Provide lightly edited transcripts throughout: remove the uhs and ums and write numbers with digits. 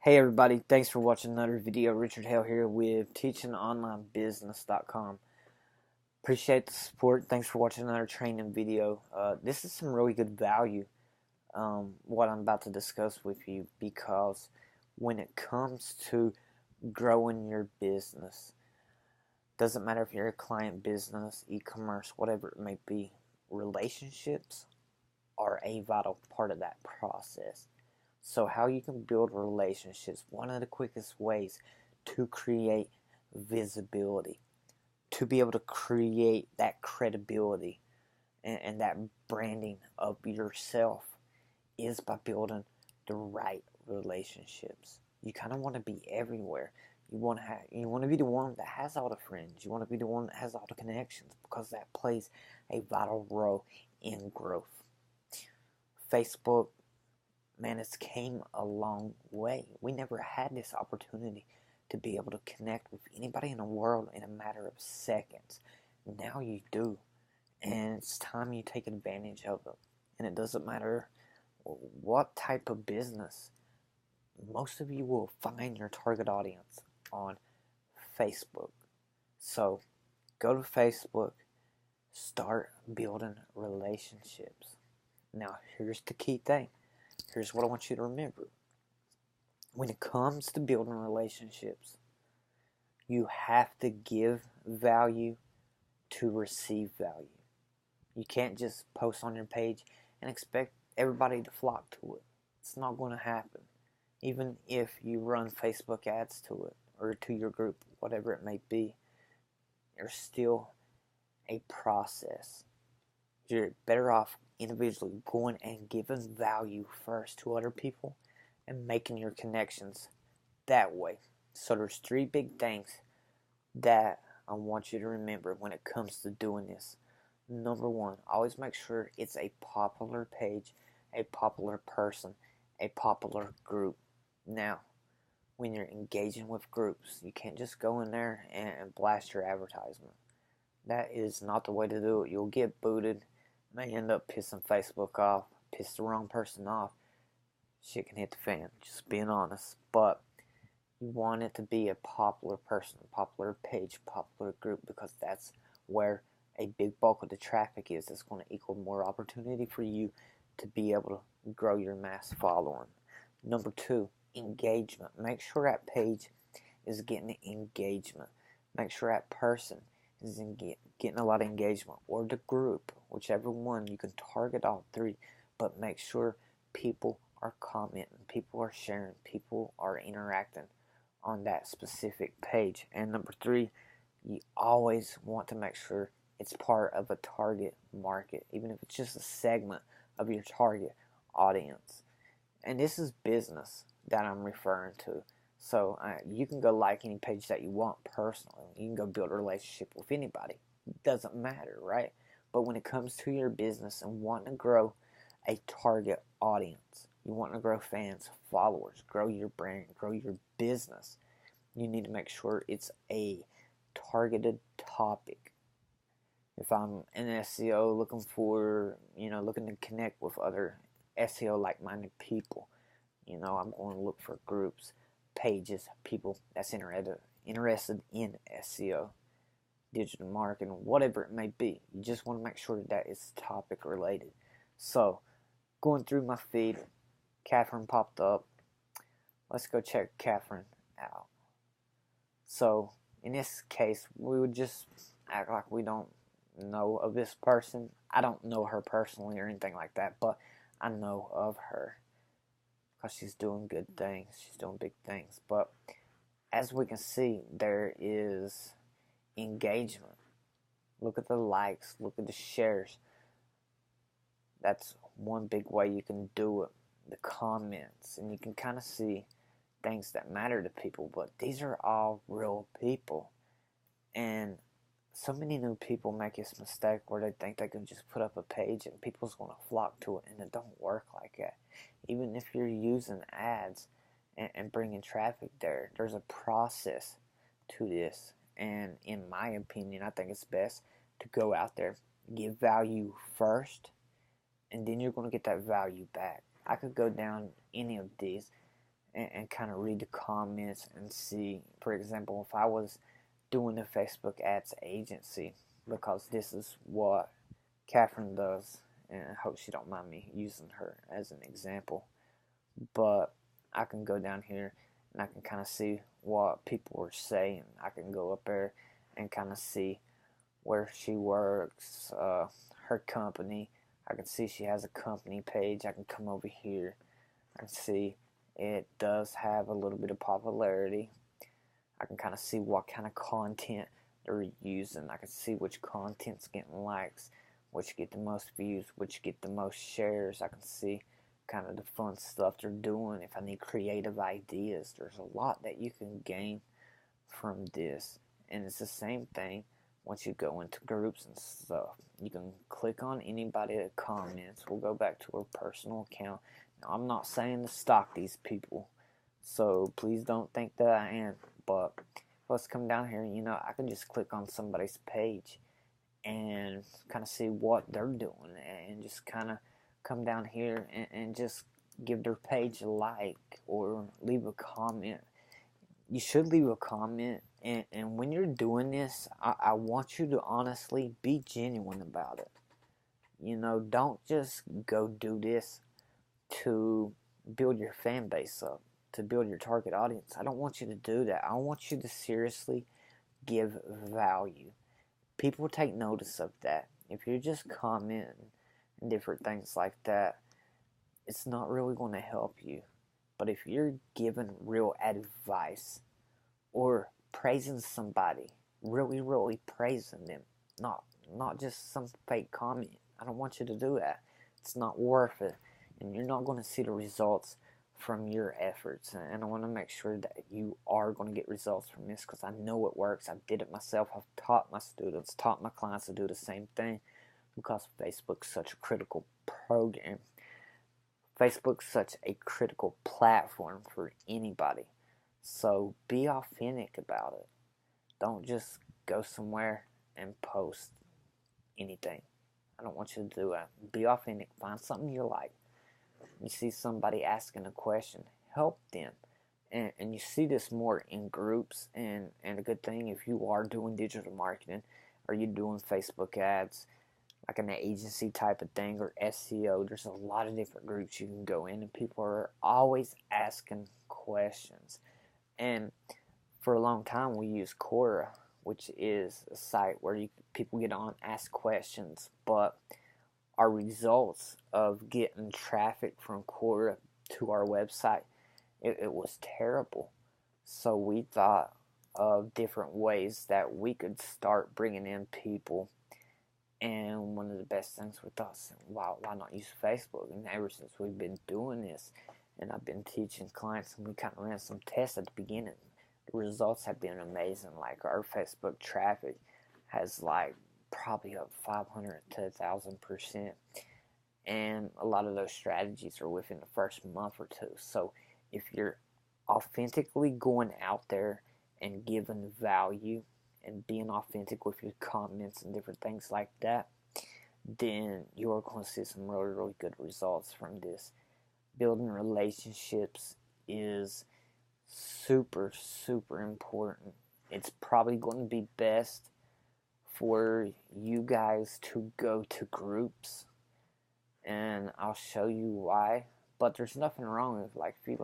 Hey everybody, thanks for watching another video. Richard Hale here with teachingonlinebusiness.com. Appreciate the support. Thanks for watching another training video. This is some really good value, what I'm about to discuss with you, because when it comes to growing your business, doesn't matter if you're a client business, e-commerce, whatever it may be, relationships are a vital part of that process. So how you can build relationships, one of the quickest ways to create visibility, to be able to create that credibility and that branding of yourself, is by building the right relationships. You kind of want to be everywhere. You want to be the one that has all the friends. You want to be the one that has all the connections, because that plays a vital role in growth. Facebook, man, it's came a long way. We never had this opportunity to be able to connect with anybody in the world in a matter of seconds. Now you do, and it's time you take advantage of it. And it doesn't matter what type of business. Most of you will find your target audience on Facebook. So go to Facebook, start building relationships. Now here's the key thing. Here's what I want you to remember. When it comes to building relationships, you have to give value to receive value. You can't just post on your page and expect everybody to flock to it. It's not going to happen. Even if you run Facebook ads to it or to your group, whatever it may be, there's still a process. You're better off individually going and giving value first to other people and making your connections that way. So there's three big things that I want you to remember when it comes to doing this. Number one, always make sure it's a popular page, a popular person, a popular group. Now, when you're engaging with groups, you can't just go in there and blast your advertisement. That is not the way to do it. You'll get booted, may end up pissing Facebook off, piss the wrong person off. Shit can hit the fan, just being honest. But you want it to be a popular person, popular page, popular group, because that's where a big bulk of the traffic is. It's going to equal more opportunity for you to be able to grow your mass following. Number two, engagement. Make sure that page is getting engagement. Make sure that person is getting a lot of engagement, or the group, whichever one. You can target all three, but make sure people are commenting, people are sharing, people are interacting on that specific page. And number three, you always want to make sure it's part of a target market, even if it's just a segment of your target audience. And this is business that I'm referring to. So you can go like any page that you want personally. You can go build a relationship with anybody. It doesn't matter, right? But when it comes to your business and wanting to grow a target audience, you want to grow fans, followers, grow your brand, grow your business, you need to make sure it's a targeted topic. If I'm an SEO looking to connect with other SEO like-minded people, I'm going to look for groups, pages, people that's interested in SEO, digital marketing, whatever it may be. You just want to make sure that it's topic related. So, going through my feed, Catherine popped up. Let's go check Catherine out. So, in this case, we would just act like we don't know of this person. I don't know her personally or anything like that, but I know of her because she's doing good things. She's doing big things. But as we can see, there is engagement. Look at the likes. Look at the shares. That's one big way you can do it. The comments. And you can kind of see things that matter to people. But these are all real people. And so many new people make this mistake where they think they can just put up a page and people's going to flock to it, and it don't work like that. Even if you're using ads and bringing traffic there, there's a process to this. And in my opinion, I think it's best to go out there, give value first, and then you're going to get that value back. I could go down any of these and kind of read the comments and see. For example, if I was doing a Facebook ads agency, because this is what Catherine does, and I hope she don't mind me using her as an example, but I can go down here and I can kind of see what people are saying. I can go up there and kind of see where she works, her company. I can see she has a company page. I can come over here and see it does have a little bit of popularity. I can kind of see what kind of content they're using. I can see which content's getting likes, which get the most views, which get the most shares. I can see kind of the fun stuff they're doing. If I need creative ideas, there's a lot that you can gain from this. And it's the same thing once you go into groups and stuff. You can click on anybody that comments. We'll go back to her personal account. Now, I'm not saying to stalk these people, so please don't think that I am. But let's come down here. I can just click on somebody's page and kind of see what they're doing, and just kind of come down here and just give their page a like or leave a comment. You should leave a comment, and when you're doing this, I want you to honestly be genuine about it. Don't just go do this to build your fan base up, to build your target audience. I don't want you to do that. I want you to seriously give value. People take notice of that. If you're just commenting and different things like that, it's not really going to help you. But if you're giving real advice or praising somebody, really, really praising them, not just some fake comment, I don't want you to do that. It's not worth it, and you're not going to see the results from your efforts. And I want to make sure that you are going to get results from this, because I know it works. I did it myself. I've taught my students, taught my clients to do the same thing, because Facebook's such a critical program. Facebook's such a critical platform for anybody. So be authentic about it. Don't just go somewhere and post anything. I don't want you to do that. Be authentic. Find something you like. You see somebody asking a question, help them. And you see this more in groups. And a good thing, if you are doing digital marketing, or you're doing Facebook ads, like an agency type of thing, or SEO, there's a lot of different groups you can go in, and people are always asking questions. And for a long time, we used Quora, which is a site where people get on, ask questions, but our results of getting traffic from Quora to our website, it was terrible. So we thought of different ways that we could start bringing in people. And one of the best things with us, why not use Facebook? And ever since we've been doing this, and I've been teaching clients, and we kind of ran some tests at the beginning, the results have been amazing. Like, our Facebook traffic has probably up 500 to 1,000%. And a lot of those strategies are within the first month or two. So if you're authentically going out there and giving value and being authentic with your comments and different things like that, then you're going to see some really, really good results from this. Building relationships is super, super important. It's probably going to be best for you guys to go to groups, and I'll show you why. But there's nothing wrong with, if you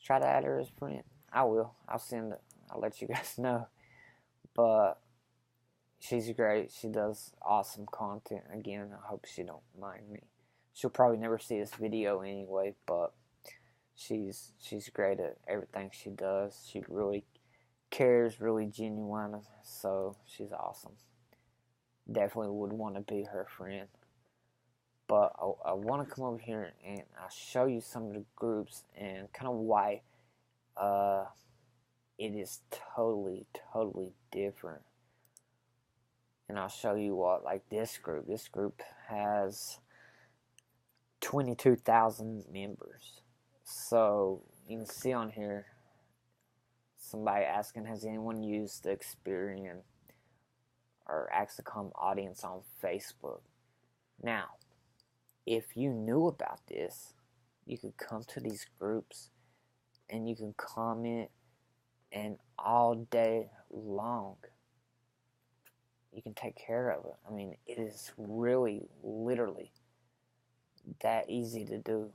try to add her as a friend. I will. I'll let you guys know. But she's great. She does awesome content. Again, I hope she don't mind me. She'll probably never see this video anyway, but she's great at everything she does. She really cares, really genuine, so she's awesome. Definitely would want to be her friend. But I want to come over here and I'll show you some of the groups and kind of why it is totally, totally different. And I'll show you what, this group has 22,000 members. So you can see on here somebody asking, has anyone used the Experian or Axicom audience on Facebook? Now, if you knew about this, You could come to these groups and you can comment, and all day long you can take care of it. I mean, it is really, literally that easy to do.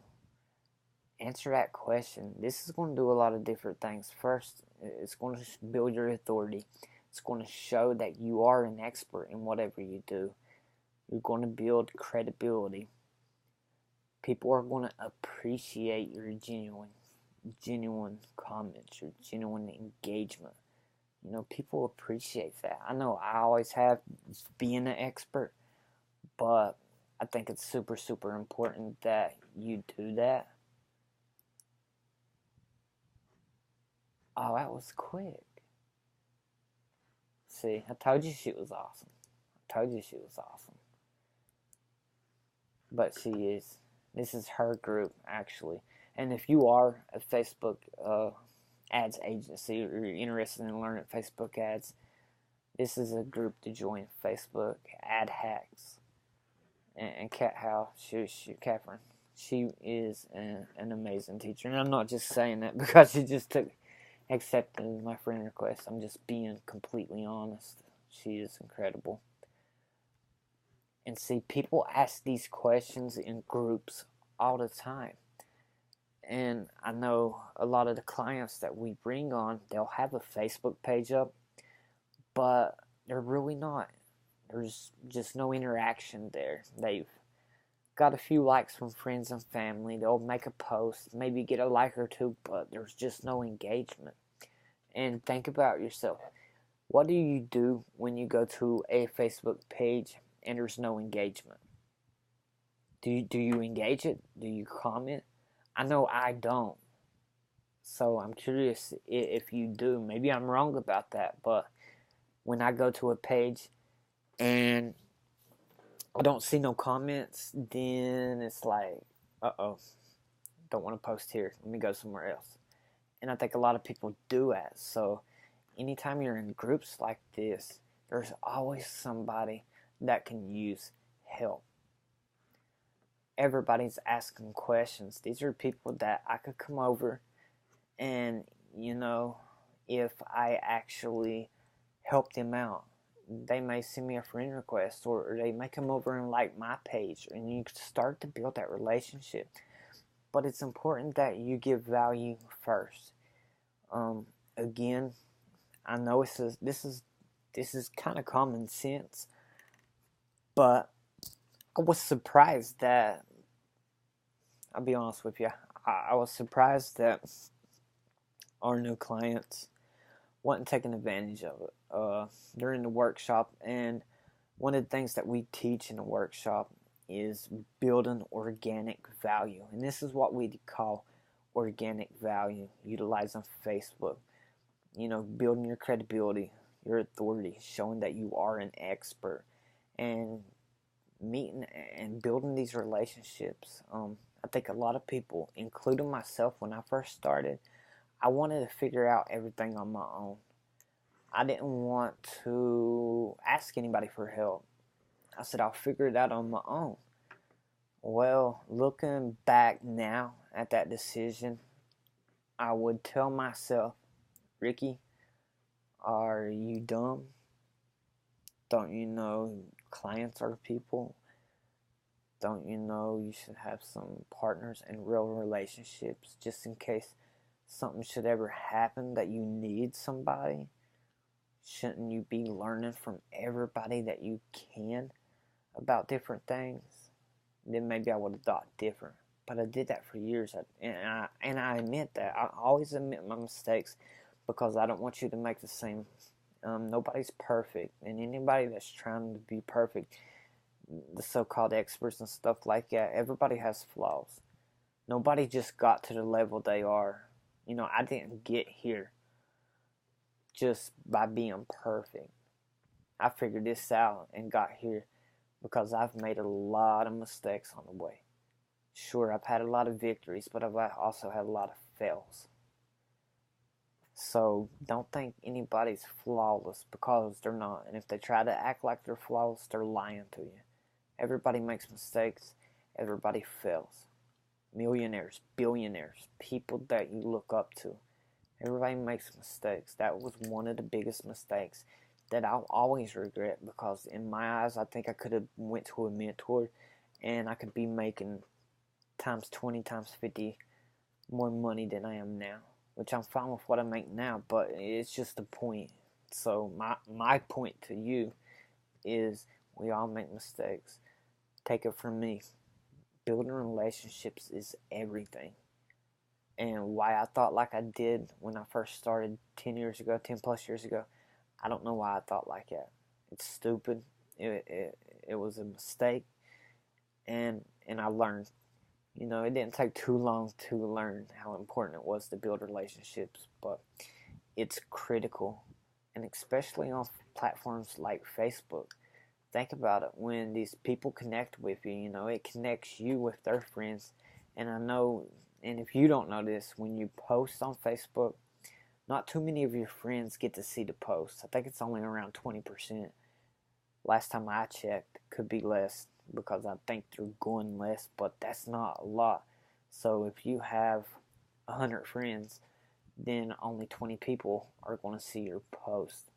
Answer that question. This is going to do a lot of different things. First, it's going to build your authority. It's going to show that you are an expert in whatever you do. You're going to build credibility. People are going to appreciate your genuine comments, your genuine engagement. You know, people appreciate that. I know I always have, being an expert, but I think it's super, super important that you do that. Oh, that was quick. See, I told you she was awesome. I told you she was awesome. But she is. This is her group, actually. And if you are a Facebook ads agency, or you're interested in learning Facebook ads, this is a group to join. Facebook Ad Hacks. And Kat Howe, Catherine, she is an amazing teacher. And I'm not just saying that because she just accepted my friend request. I'm just being completely honest. She is incredible. And see, people ask these questions in groups all the time. And I know a lot of the clients that we bring on, they'll have a Facebook page up, but they're really not. There's just no interaction there. They've got a few likes from friends and family. They'll make a post, maybe get a like or two, but there's just no engagement. And think about yourself. What do you do when you go to a Facebook page and there's no engagement? Do you engage it? Do you comment? I know I don't. So I'm curious if you do. Maybe I'm wrong about that, but when I go to a page and I don't see no comments, then it's like, uh-oh, don't want to post here. Let me go somewhere else. And I think a lot of people do that. So anytime you're in groups like this, there's always somebody that can use help. Everybody's asking questions. These are people that I could come over and, you know, if I actually help them out, they may send me a friend request, or they may come over and like my page, and you start to build that relationship. But it's important that you give value first. Again, I know this is kind of common sense, but I was surprised that, I'll be honest with you, I was surprised that our new clients wasn't taking advantage of it during the workshop. And one of the things that we teach in the workshop is building organic value. And this is what we call organic value, utilizing Facebook. You know, building your credibility, your authority, showing that you are an expert, and meeting and building these relationships. I think a lot of people, including myself when I first started, I wanted to figure out everything on my own. I didn't want to ask anybody for help. I said, I'll figure it out on my own. Well, looking back now at that decision, I would tell myself, Ricky, are you dumb? Don't you know clients are people? Don't you know you should have some partners and real relationships just in case something should ever happen that you need somebody? Shouldn't you be learning from everybody that you can about different things? Then maybe I would have thought different. But I did that for years, and I admit that. I always admit my mistakes because I don't want you to make the same. Nobody's perfect, and anybody that's trying to be perfect, the so-called experts and stuff like that, everybody has flaws. Nobody just got to the level they are. You know, I didn't get here just by being perfect. I figured this out and got here because I've made a lot of mistakes on the way. Sure, I've had a lot of victories, but I've also had a lot of fails. So don't think anybody's flawless, because they're not. And if they try to act like they're flawless, they're lying to you. Everybody makes mistakes. Everybody fails. millionaires, billionaires, people that you look up to. Everybody makes mistakes. That was one of the biggest mistakes that I'll always regret, because in my eyes, I think I could have went to a mentor and I could be making times 20, times 50 more money than I am now, which I'm fine with what I make now, but it's just a point. So my point to you is we all make mistakes. Take it from me. Building relationships is everything. And why I thought like I did when I first started 10 years ago, 10 plus years ago, I don't know why I thought like that. It's stupid. It was a mistake, and I learned. You know, it didn't take too long to learn how important it was to build relationships, but it's critical, and especially on platforms like Facebook. Think about it. When these people connect with you, you know, it connects you with their friends. And I know, and if you don't know this, when you post on Facebook, not too many of your friends get to see the post. I think it's only around 20%. Last time I checked, could be less because I think they're going less, but that's not a lot. So if you have 100 friends, then only 20 people are going to see your post.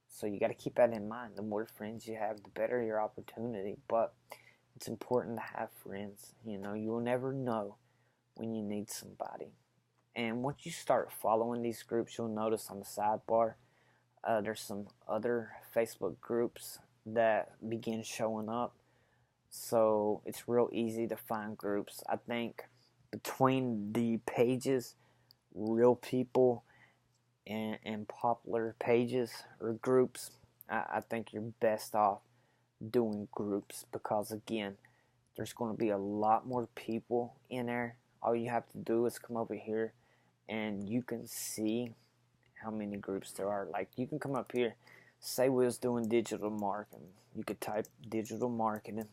So you got to keep that in mind. The more friends you have, the better your opportunity. But it's important to have friends. You know, you'll never know when you need somebody. And once you start following these groups, you'll notice on the sidebar, there's some other Facebook groups that begin showing up. So it's real easy to find groups. I think between the pages, real people, and popular pages or groups, I think you're best off doing groups, because again, there's going to be a lot more people in there. All you have to do is come over here and you can see how many groups there are. Like, you can come up here, say we was doing digital marketing, you could type digital marketing,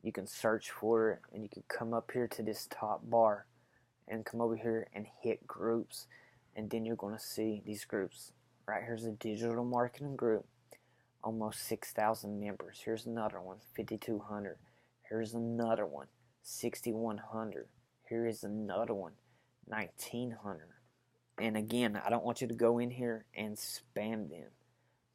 you can search for it, and you could come up here to this top bar and come over here and hit groups, and then you're going to see these groups. Right here's a digital marketing group, almost 6,000 members. Here's another one, 5,200. Here's another one, 6,100. Here is another one, 1,900. And again, I don't want you to go in here and spam them.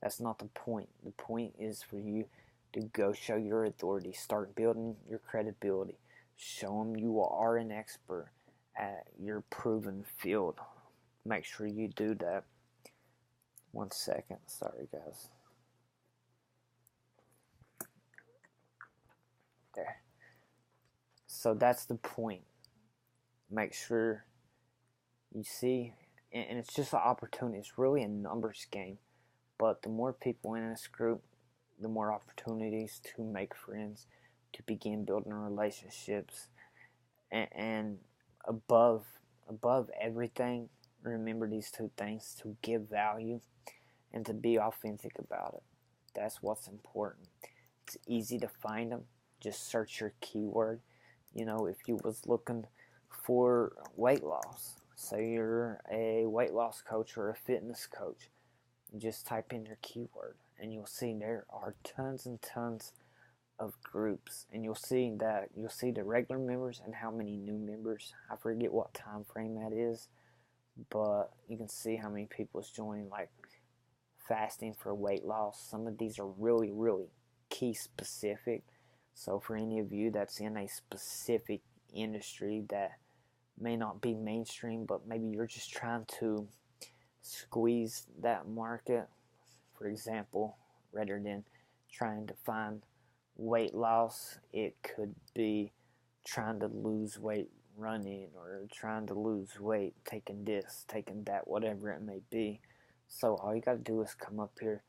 That's not the point. The point is for you to go show your authority, start building your credibility, show them you are an expert at your proven field. Make sure you do that. 1 second, sorry guys. There. So that's the point. Make sure you see, and it's just an opportunity. It's really a numbers game. But the more people in this group, the more opportunities to make friends, to begin building relationships, and above everything, remember these two things: to give value and to be authentic about it. That's what's important. It's easy to find them. Just search your keyword. You know, if you was looking for weight loss, say you're a weight loss coach or a fitness coach, just type in your keyword and you'll see there are tons and tons of groups, and you'll see the regular members and how many new members. I forget what time frame that is, but you can see how many people is joining, like fasting for weight loss. Some of these are really, really key specific. So for any of you that's in a specific industry that may not be mainstream, but maybe you're just trying to squeeze that market, for example, rather than trying to find weight loss, it could be trying to lose weight running, or trying to lose weight taking this, taking that, whatever it may be. So all you got to do is come up here,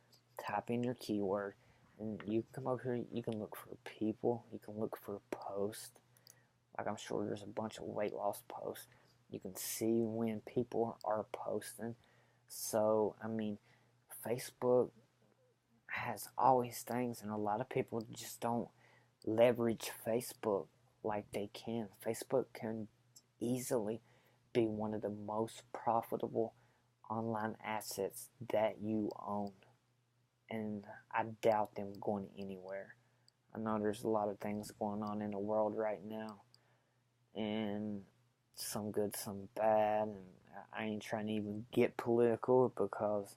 type in your keyword, and you come up here, you can look for people, you can look for posts. Like, I'm sure there's a bunch of weight loss posts. You can see when people are posting. So, I mean, Facebook has all these things, and a lot of people just don't leverage Facebook like they can. Facebook can easily be one of the most profitable online assets that you own, and I doubt them going anywhere. I know there's a lot of things going on in the world right now, and some good, some bad, and I ain't trying to even get political because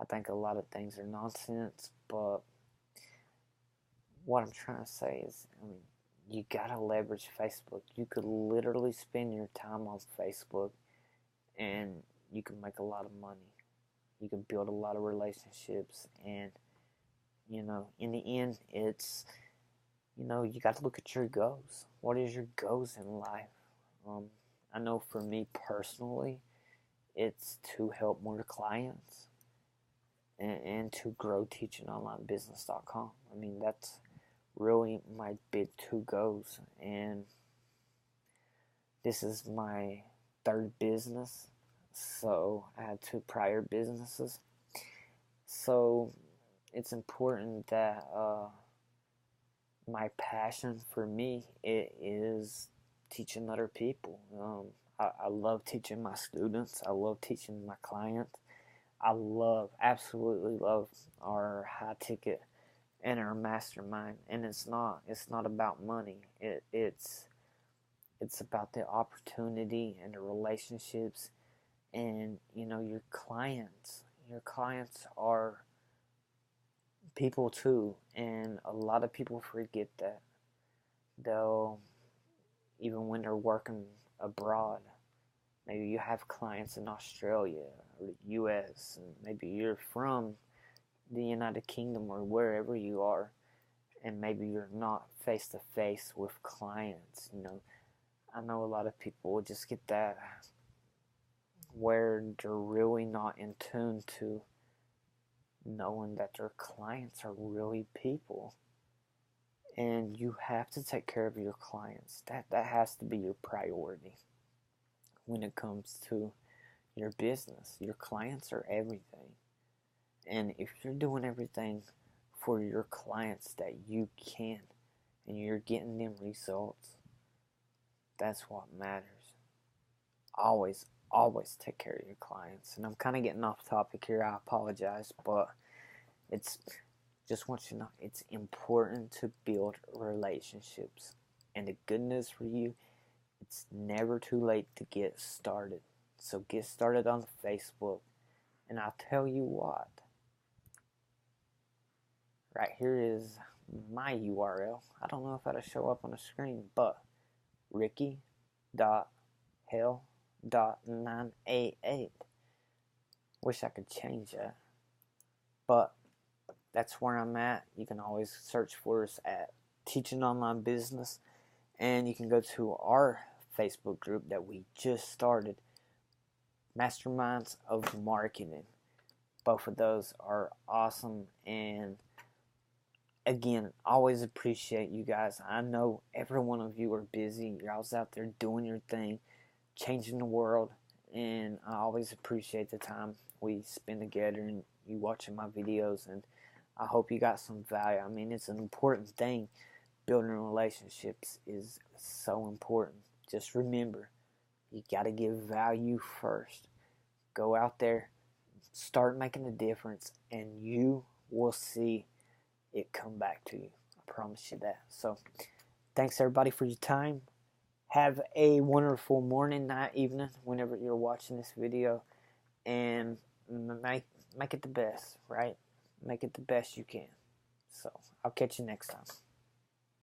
I think a lot of things are nonsense, but what I'm trying to say is, I mean, you gotta leverage Facebook. You could literally spend your time on Facebook and you can make a lot of money. You can build a lot of relationships, and in the end, it's you got to look at your goals. What is your goals in life? Um, I know for me personally, it's to help more clients and to grow teachingonlinebusiness.com. I mean, that's really my big two goals, and this is my third business. So I had two prior businesses. So it's important that my passion for me it is teaching other people. I love teaching my students. I love teaching my clients. Absolutely love our high ticket and our mastermind. And it's not about money. It's about the opportunity and the relationships, and your clients. Your clients are people too, and a lot of people forget that. They'll Even when they're working abroad, maybe you have clients in Australia or the US, and maybe you're from the United Kingdom or wherever you are, and maybe you're not face to face with clients. I know a lot of people will just get that where they're really not in tune to knowing that their clients are really people, and you have to take care of your clients. That has to be your priority when it comes to your business. Your clients are everything, and if you're doing everything for your clients that you can, and you're getting them results, that's what matters. Always take care of your clients. And I'm kind of getting off topic here. I apologize, but it's just want you to know it's important to build relationships. And the good news for you, it's never too late to get started. So get started on Facebook. And I'll tell you what, right here is my URL. I don't know if that'll show up on the screen, but Ricky.Hell.988. Wish I could change that, but that's where I'm at. You can always search for us at Teaching Online Business, and you can go to our Facebook group that we just started, Masterminds of Marketing. Both of those are awesome, and again, always appreciate you guys. I know every one of you are busy. You're always out there doing your thing, changing the world, and I always appreciate the time we spend together and you watching my videos, and I hope you got some value. I mean, it's an important thing. Building relationships is so important. Just remember, you got to give value first. Go out there, start making a difference, and you will see it come back to you. I promise you that. So, thanks everybody for your time. Have a wonderful morning, night, evening, whenever you're watching this video, and make it the best, right? Make it the best you can. So, I'll catch you next time.